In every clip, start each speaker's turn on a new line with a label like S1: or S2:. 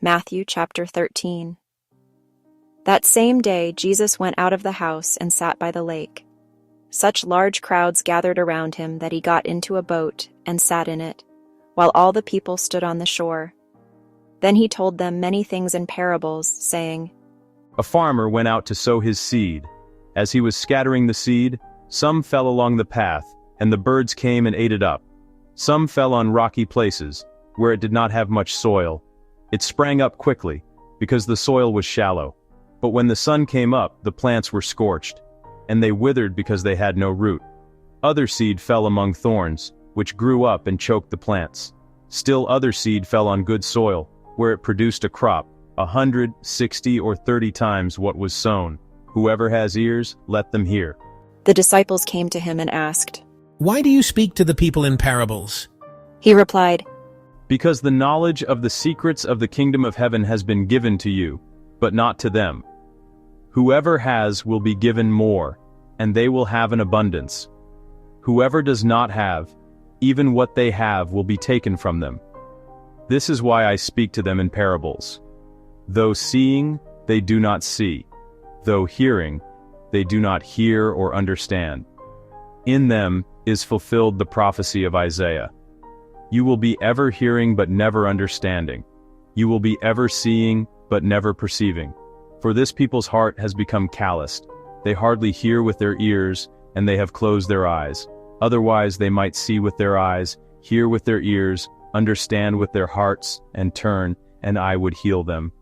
S1: Matthew chapter 13. That same day Jesus went out of the house and sat by the lake. Such large crowds gathered around him that he got into a boat and sat in it, while all the people stood on the shore. Then he told them many things in parables, saying,
S2: A farmer went out to sow his seed. As he was scattering the seed, some fell along the path, and the birds came and ate it up. Some fell on rocky places, where it did not have much soil. It sprang up quickly, because the soil was shallow. But when the sun came up, the plants were scorched, and they withered because they had no root. Other seed fell among thorns, which grew up and choked the plants. Still other seed fell on good soil, where it produced a crop, 100, 60, or 30 times what was sown. Whoever has ears, let them hear.
S1: The disciples came to him and asked,
S3: Why do you speak to the people in parables?
S1: He replied,
S2: Because the knowledge of the secrets of the kingdom of heaven has been given to you, but not to them. Whoever has will be given more, and they will have an abundance. Whoever does not have, even what they have will be taken from them. This is why I speak to them in parables. Though seeing, they do not see. Though hearing, they do not hear or understand. In them is fulfilled the prophecy of Isaiah. You will be ever hearing but never understanding. You will be ever seeing but never perceiving. For this people's heart has become calloused. They hardly hear with their ears, and they have closed their eyes. Otherwise they might see with their eyes, hear with their ears, understand with their hearts, and turn, and I would heal them.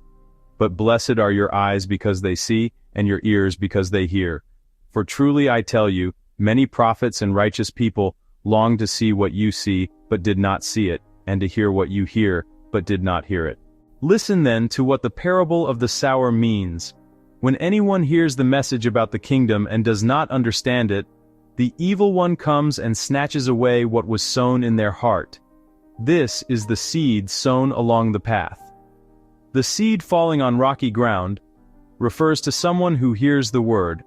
S2: But blessed are your eyes because they see, and your ears because they hear. For truly I tell you, many prophets and righteous people longed to see what you see, but did not see it, and to hear what you hear, but did not hear it. Listen then to what the parable of the sower means. When anyone hears the message about the kingdom and does not understand it, the evil one comes and snatches away what was sown in their heart. This is the seed sown along the path. The seed falling on rocky ground refers to someone who hears the word,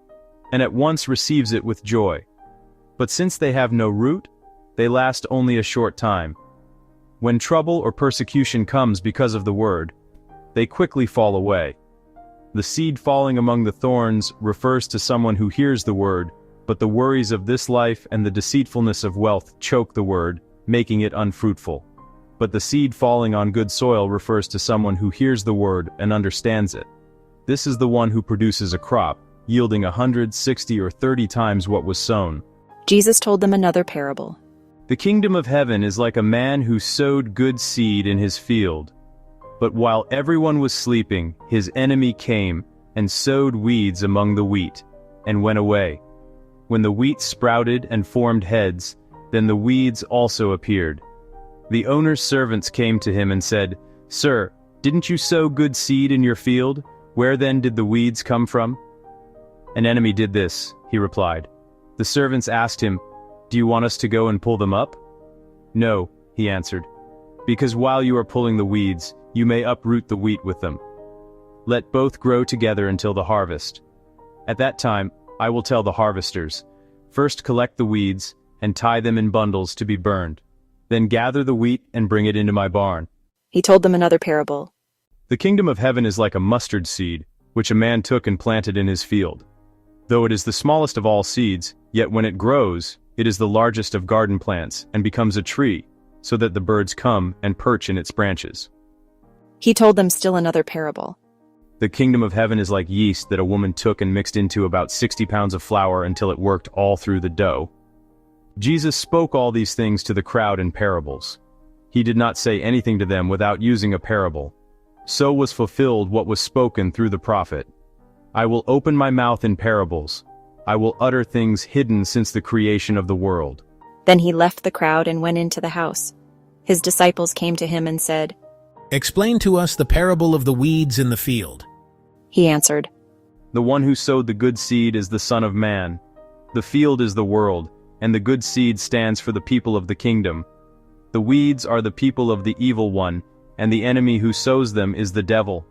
S2: and at once receives it with joy. But since they have no root, they last only a short time. When trouble or persecution comes because of the word, they quickly fall away. The seed falling among the thorns refers to someone who hears the word, but the worries of this life and the deceitfulness of wealth choke the word, making it unfruitful. But the seed falling on good soil refers to someone who hears the word and understands it. This is the one who produces a crop, yielding 100, 60, or 30 times what was sown.
S1: Jesus told them another parable.
S2: The kingdom of heaven is like a man who sowed good seed in his field. But while everyone was sleeping, his enemy came and sowed weeds among the wheat, and went away. When the wheat sprouted and formed heads, then the weeds also appeared. The owner's servants came to him and said, Sir, didn't you sow good seed in your field? Where then did the weeds come from? An enemy did this, he replied. The servants asked him, Do you want us to go and pull them up? No, he answered, because while you are pulling the weeds, you may uproot the wheat with them. Let both grow together until the harvest. At that time, I will tell the harvesters, First collect the weeds, and tie them in bundles to be burned. Then gather the wheat and bring it into my barn.
S1: He told them another parable.
S2: The kingdom of heaven is like a mustard seed, which a man took and planted in his field. Though it is the smallest of all seeds, yet when it grows, it is the largest of garden plants, and becomes a tree, so that the birds come and perch in its branches.
S1: He told them still another parable.
S2: The kingdom of heaven is like yeast that a woman took and mixed into about 60 pounds of flour until it worked all through the dough. Jesus spoke all these things to the crowd in parables. He did not say anything to them without using a parable. So was fulfilled what was spoken through the prophet. I will open my mouth in parables. I will utter things hidden since the creation of the world.
S1: Then he left the crowd and went into the house. His disciples came to him and said,
S3: Explain to us the parable of the weeds in the field.
S1: He answered,
S2: The one who sowed the good seed is the Son of Man. The field is the world, and the good seed stands for the people of the kingdom. The weeds are the people of the evil one, and the enemy who sows them is the devil.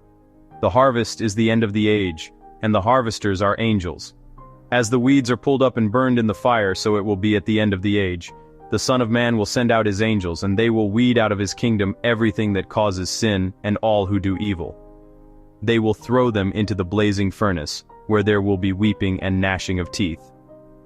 S2: The harvest is the end of the age, and the harvesters are angels. As the weeds are pulled up and burned in the fire, so it will be at the end of the age. the Son of Man will send out his angels, and they will weed out of his kingdom everything that causes sin and all who do evil. They will throw them into the blazing furnace, where there will be weeping and gnashing of teeth.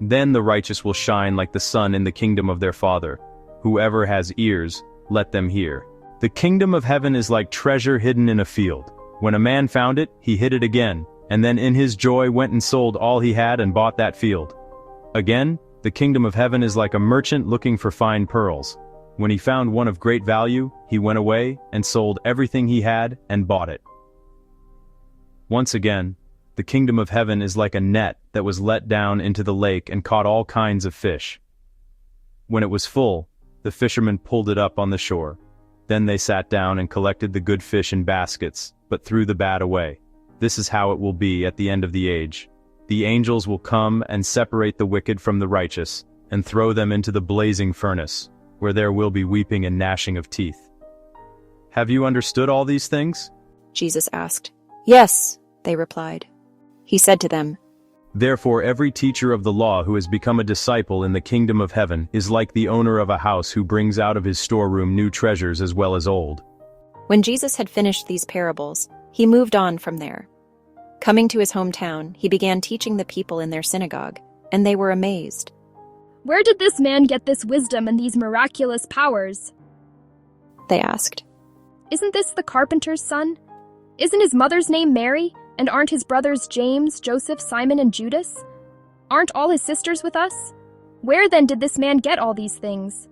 S2: Then the righteous will shine like the sun in the kingdom of their Father. Whoever has ears, let them hear. The kingdom of heaven is like treasure hidden in a field. When a man found it, he hid it again, and then in his joy went and sold all he had and bought that field. Again, the kingdom of heaven is like a merchant looking for fine pearls. When he found one of great value, he went away and sold everything he had and bought it. Once again, the kingdom of heaven is like a net that was let down into the lake and caught all kinds of fish. When it was full, the fishermen pulled it up on the shore. Then they sat down and collected the good fish in baskets, but threw the bad away. This is how it will be at the end of the age. The angels will come and separate the wicked from the righteous, and throw them into the blazing furnace, where there will be weeping and gnashing of teeth. Have you understood all these things?
S1: Jesus asked. Yes, they replied. He said to them,
S2: Therefore every teacher of the law who has become a disciple in the kingdom of heaven is like the owner of a house who brings out of his storeroom new treasures as well as old.
S1: When Jesus had finished these parables, he moved on from there. Coming to his hometown, he began teaching the people in their synagogue, and they were amazed.
S4: Where did this man get this wisdom and these miraculous powers?
S1: They asked.
S4: Isn't this the carpenter's son? Isn't his mother's name Mary? And aren't his brothers James, Joseph, Simon, and Judas? Aren't all his sisters with us? Where then did this man get all these things?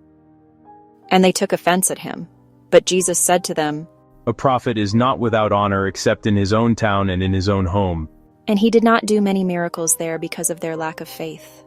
S1: And they took offense at him. But Jesus said to them,
S2: A prophet is not without honor except in his own town and in his own home.
S1: And he did not do many miracles there because of their lack of faith.